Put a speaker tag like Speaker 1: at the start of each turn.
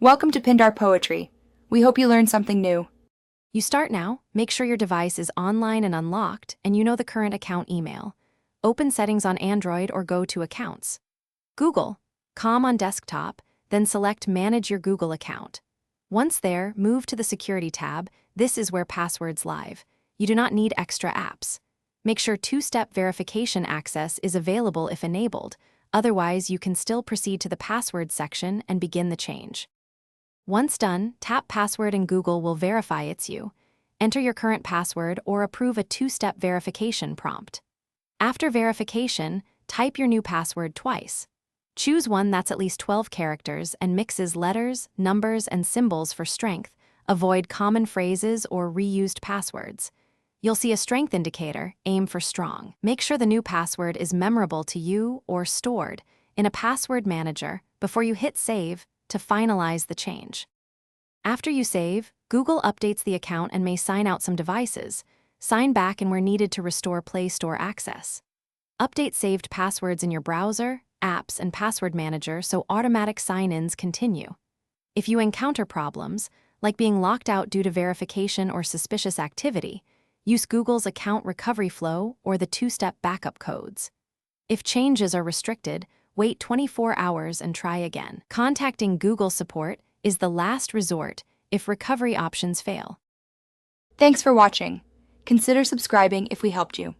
Speaker 1: Welcome to Pindar Poetry. We hope you learned something new.
Speaker 2: You start now, make sure your device is online and unlocked, and you know the current account email. Open Settings on Android or go to Accounts. Google, Com on desktop, then select Manage your Google account. Once there, move to the Security tab. This is where passwords live. You do not need extra apps. Make sure two-step verification access is available if enabled. Otherwise, you can still proceed to the Password section and begin the change. Once done, tap Password and Google will verify it's you. Enter your current password or approve a two-step verification prompt. After verification, type your new password twice. Choose one that's at least 12 characters and mixes letters, numbers, and symbols for strength. Avoid common phrases or reused passwords. You'll see a strength indicator, aim for strong. Make sure the new password is memorable to you or stored in a password manager before you hit save to finalize the change. After you save, Google updates the account and may sign out some devices. Sign back and where needed to restore Play Store access. Update saved passwords in your browser, apps, and password manager so automatic sign-ins continue. If you encounter problems, like being locked out due to verification or suspicious activity, use Google's account recovery flow or the two-step backup codes. If changes are restricted, wait 24 hours and try again. Contacting Google support is the last resort if recovery options fail.
Speaker 1: Thanks for watching. Consider subscribing if we helped you.